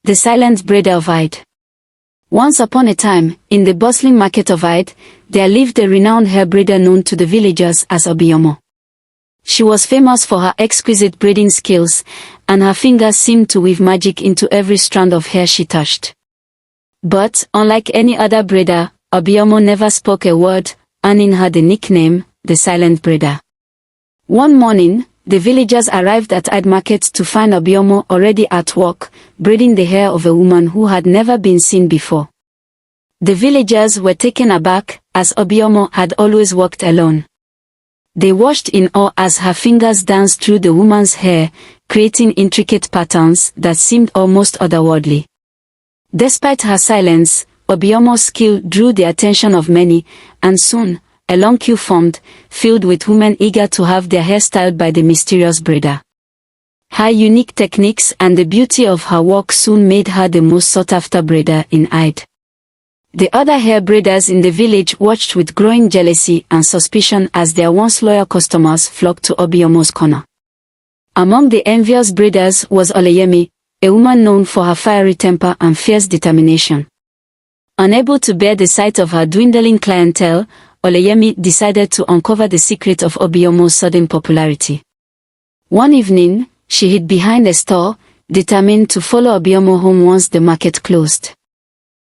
The silent braider of Ide. Once upon a time, in the bustling market of Ide, there lived a renowned hair braider known to the villagers as Obioma. She was famous for her exquisite braiding skills, and her fingers seemed to weave magic into every strand of hair she touched. But, unlike any other braider, Obioma never spoke a word, earning her the nickname, the silent braider. One morning, the villagers arrived at Ide Market to find Obioma already at work, braiding the hair of a woman who had never been seen before. The villagers were taken aback, as Obioma had always worked alone. They watched in awe as her fingers danced through the woman's hair, creating intricate patterns that seemed almost otherworldly. Despite her silence, Obiomo's skill drew the attention of many, and soon, a long queue formed, filled with women eager to have their hair styled by the mysterious braider. Her unique techniques and the beauty of her work soon made her the most sought-after braider in Ide. The other hair braiders in the village watched with growing jealousy and suspicion as their once loyal customers flocked to Obiomo's corner. Among the envious braiders was Oleyemi, a woman known for her fiery temper and fierce determination. Unable to bear the sight of her dwindling clientele, Oleyemi decided to uncover the secret of Obiomo's sudden popularity. One evening, she hid behind a store, determined to follow Obiomo home once the market closed.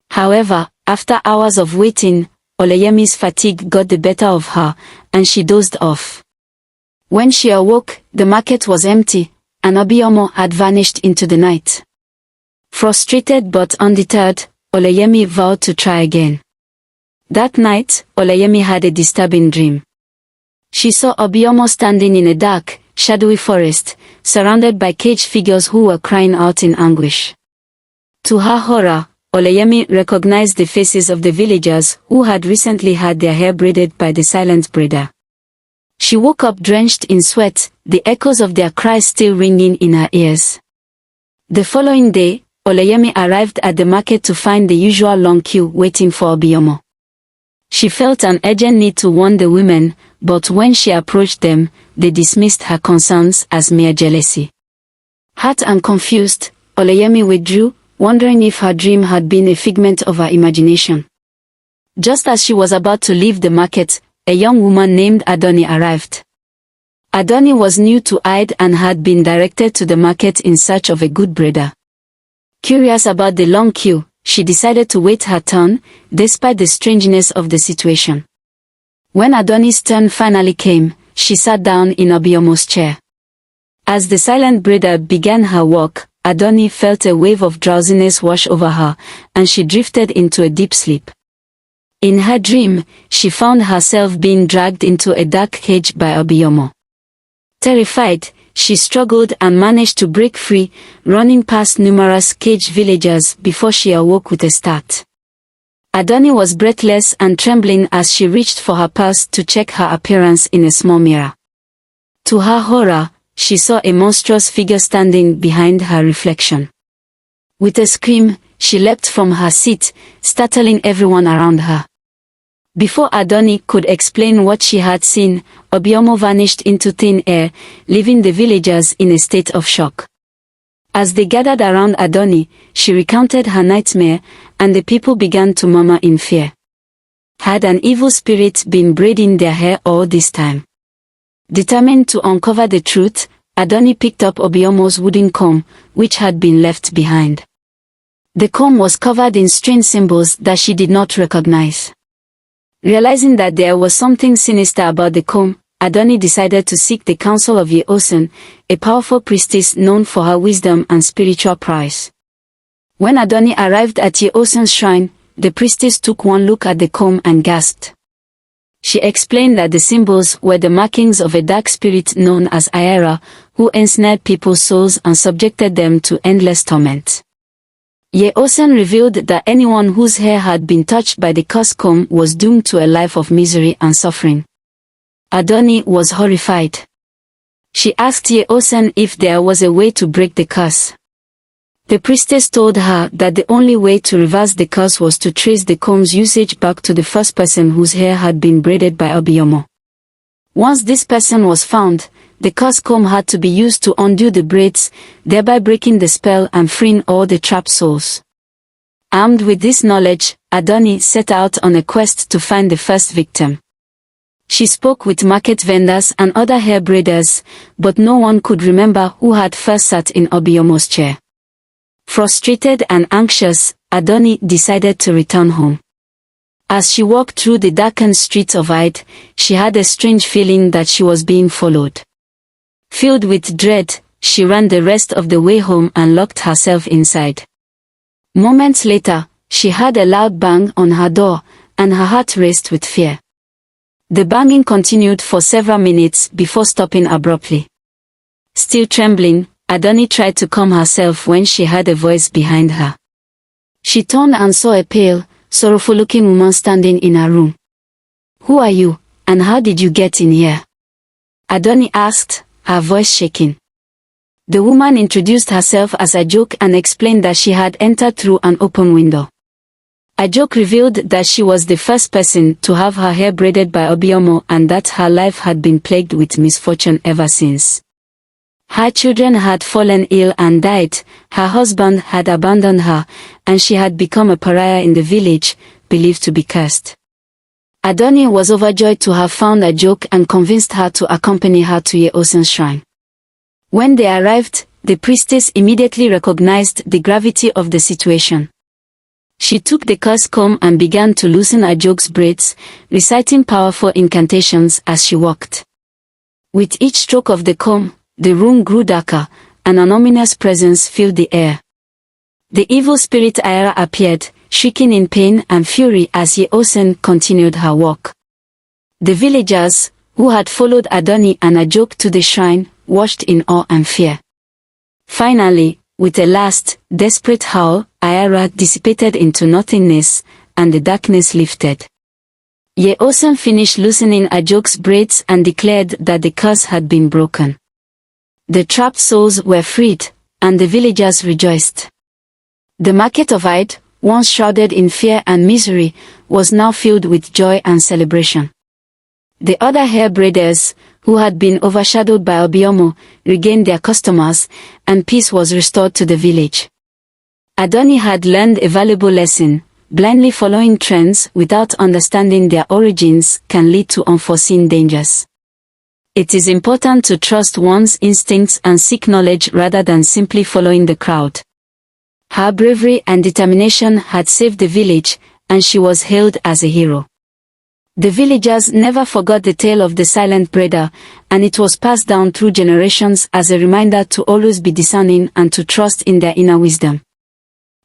However, after hours of waiting, Oleyemi's fatigue got the better of her, and she dozed off. When she awoke, the market was empty, and Obiomo had vanished into the night. Frustrated but undeterred, Oleyemi vowed to try again. That night, Oleyemi had a disturbing dream. She saw Obiomo standing in a dark, shadowy forest, surrounded by caged figures who were crying out in anguish. To her horror, Oleyemi recognized the faces of the villagers who had recently had their hair braided by the silent braider. She woke up drenched in sweat, the echoes of their cries still ringing in her ears. The following day, Oleyemi arrived at the market to find the usual long queue waiting for Obiomo. She felt an urgent need to warn the women, but when she approached them, they dismissed her concerns as mere jealousy. Hurt and confused, Oleyemi withdrew, wondering if her dream had been a figment of her imagination. Just as she was about to leave the market, a young woman named Adoni arrived. Adoni was new to Ide and had been directed to the market in search of a good braider. Curious about the long queue, she decided to wait her turn, despite the strangeness of the situation. When Adoni's turn finally came, she sat down in Obiomo's chair. As the silent braider began her work, Adoni felt a wave of drowsiness wash over her, and she drifted into a deep sleep. In her dream, she found herself being dragged into a dark cage by Obiomo. Terrified, she struggled and managed to break free, running past numerous caged villagers before she awoke with a start. Adoni was breathless and trembling as she reached for her purse to check her appearance in a small mirror. To her horror, she saw a monstrous figure standing behind her reflection. With a scream, she leapt from her seat, startling everyone around her. Before Adoni could explain what she had seen, Obiomo vanished into thin air, leaving the villagers in a state of shock. As they gathered around Adoni, she recounted her nightmare, and the people began to murmur in fear. Had an evil spirit been braiding their hair all this time? Determined to uncover the truth, Adoni picked up Obiomo's wooden comb, which had been left behind. The comb was covered in strange symbols that she did not recognize. Realizing that there was something sinister about the comb, Adoni decided to seek the counsel of Ye-Osun, a powerful priestess known for her wisdom and spiritual prowess. When Adoni arrived at Ye-Osun's shrine, the priestess took one look at the comb and gasped. She explained that the symbols were the markings of a dark spirit known as Ayera, who ensnared people's souls and subjected them to endless torment. Ye-Osun revealed that anyone whose hair had been touched by the cursed comb was doomed to a life of misery and suffering. Adoni was horrified. She asked Ye-Osun if there was a way to break the curse. The priestess told her that the only way to reverse the curse was to trace the comb's usage back to the first person whose hair had been braided by Obiomo. Once this person was found, the cursed comb had to be used to undo the braids, thereby breaking the spell and freeing all the trapped souls. Armed with this knowledge, Adoni set out on a quest to find the first victim. She spoke with market vendors and other hair braiders, but no one could remember who had first sat in Obiyomo's chair. Frustrated and anxious, Adoni decided to return home. As she walked through the darkened streets of Ide, she had a strange feeling that she was being followed. Filled with dread, she ran the rest of the way home and locked herself inside. Moments later, she heard a loud bang on her door, and her heart raced with fear. The banging continued for several minutes before stopping abruptly. Still trembling, Adoni tried to calm herself when she heard a voice behind her. She turned and saw a pale, sorrowful-looking woman standing in her room. "Who are you, and how did you get in here?" Adoni asked, her voice shaking. The woman introduced herself as Ajoke and explained that she had entered through an open window. Ajoke revealed that she was the first person to have her hair braided by Obiyomo and that her life had been plagued with misfortune ever since. Her children had fallen ill and died, her husband had abandoned her, and she had become a pariah in the village, believed to be cursed. Adoni was overjoyed to have found Ajoke and convinced her to accompany her to Yeosen's shrine. When they arrived, the priestess immediately recognized the gravity of the situation. She took the cursed comb and began to loosen Ajoke's braids, reciting powerful incantations as she walked. With each stroke of the comb, the room grew darker, and an ominous presence filled the air. The evil spirit Ayara appeared, shrieking in pain and fury as Yeosen continued her walk. The villagers, who had followed Adoni and Ajoke to the shrine, watched in awe and fear. Finally, with a last, desperate howl, Ayara dissipated into nothingness, and the darkness lifted. Yeosen finished loosening Ajoke's braids and declared that the curse had been broken. The trapped souls were freed, and the villagers rejoiced. The market of Ide, once shrouded in fear and misery, was now filled with joy and celebration. The other hair braiders, who had been overshadowed by Obiyomo, regained their customers, and peace was restored to the village. Adoni had learned a valuable lesson: blindly following trends without understanding their origins can lead to unforeseen dangers. It is important to trust one's instincts and seek knowledge rather than simply following the crowd. Her bravery and determination had saved the village, and she was hailed as a hero. The villagers never forgot the tale of the silent braider, and it was passed down through generations as a reminder to always be discerning and to trust in their inner wisdom.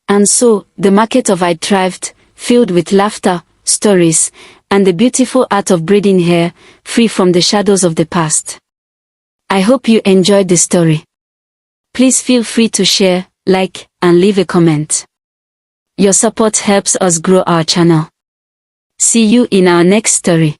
And so, the market of Ide thrived, filled with laughter, stories, and the beautiful art of braiding hair, free from the shadows of the past. I hope you enjoyed the story. Please feel free to share, like, and leave a comment. Your support helps us grow our channel. See you in our next story.